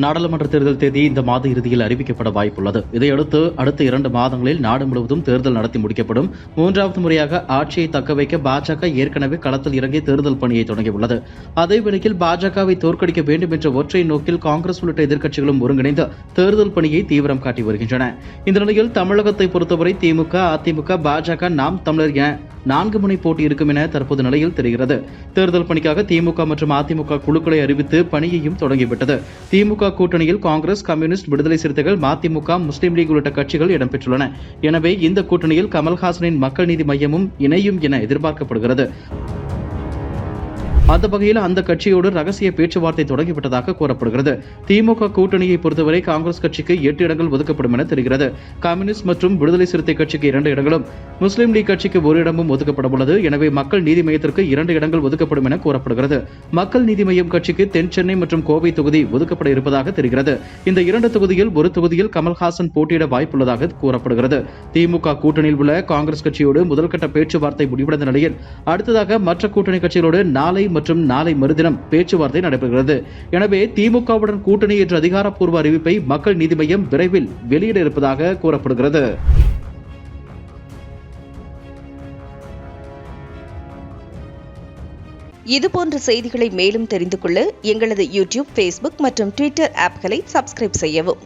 நாடாளுமன்ற தேர்தல் தேதி இந்த மாத இறுதியில் அறிவிக்கப்பட வாய்ப்புள்ளது. இதையடுத்து அடுத்த 2 மாதங்களில் நாடு முழுவதும் தேர்தல் நடத்தி முடிக்கப்படும். 3வது முறையாக ஆட்சியை தக்கவைக்க பாஜக ஏற்கனவே களத்தில் இறங்கி தேர்தல் பணியை தொடங்கியுள்ளது. அதேவேளையில் பாஜகவை தோற்கடிக்க வேண்டும் என்ற ஒற்றை நோக்கில் காங்கிரஸ் உள்ளிட்ட எதிர்க்கட்சிகளும் ஒருங்கிணைந்து தேர்தல் பணியை தீவிரம் காட்டி வருகின்றன. இந்த நிலையில் தமிழகத்தை பொறுத்தவரை திமுக, அதிமுக, பாஜக, நாம் தமிழர் என 4 முனை போட்டி இருக்கும் என தற்போது நிலையில் தெரிகிறது. தேர்தல் பணிக்காக திமுக மற்றும் அதிமுக குழுக்களை அறிவித்து பணியையும் தொடங்கிவிட்டது. திமுக கூட்டணியில் காங்கிரஸ், கம்யூனிஸ்ட், விடுதலை சிறுத்தைகள், மதிமுக, முஸ்லீம் லீக் உள்ளிட்ட கட்சிகள் இடம்பெற்றுள்ளன. எனவே இந்த கூட்டணியில் கமல்ஹாசனின் மக்கள் நீதி மய்யமும் இணையும் என எதிர்பார்க்கப்படுகிறது. அந்த வகையில் அந்த கட்சியோடு ரகசிய பேச்சுவார்த்தை தொடங்கிவிட்டதாக கூறப்படுகிறது. திமுக கூட்டணியை பொறுத்தவரை காங்கிரஸ் கட்சிக்கு 8 இடங்கள் ஒதுக்கப்படும் என தெரிகிறது. கம்யூனிஸ்ட் மற்றும் விடுதலை சிறுத்தை கட்சிக்கு 2 இடங்களும், முஸ்லீம் லீக் கட்சிக்கு 1 இடமும் ஒதுக்கப்பட உள்ளது. எனவே மக்கள் நீதி மையத்திற்கு 2 இடங்கள் ஒதுக்கப்படும் என கூறப்படுகிறது. மக்கள் நீதி மையம் கட்சிக்கு தென் சென்னை மற்றும் கோவை தொகுதி ஒதுக்கப்பட இருப்பதாக தெரிகிறது. இந்த 2 தொகுதியில் ஒரு தொகுதியில் கமல்ஹாசன் போட்டியிட வாய்ப்புள்ளதாக கூறப்படுகிறது. திமுக கூட்டணியில் உள்ள காங்கிரஸ் கட்சியோடு முதல்கட்ட பேச்சுவார்த்தை முடிவடைந்த நிலையில் அடுத்ததாக மற்ற கூட்டணி கட்சிகளோடு நாளை மற்றும் நாளை மறுதினம் பேச்சுவார்த்தை நடைபெறுகிறது. எனவே திமுகவுடன் கூட்டணி என்ற அதிகாரப்பூர்வ அறிவிப்பை மக்கள் நீதி மய்யம் விரைவில் வெளியிட இருப்பதாக கூறப்படுகிறது. இதுபோன்ற செய்திகளை மேலும் தெரிந்து கொள்ள எங்களது யூடியூப், Facebook மற்றும் Twitter ஆப்களை சப்ஸ்கிரைப் செய்யவும்.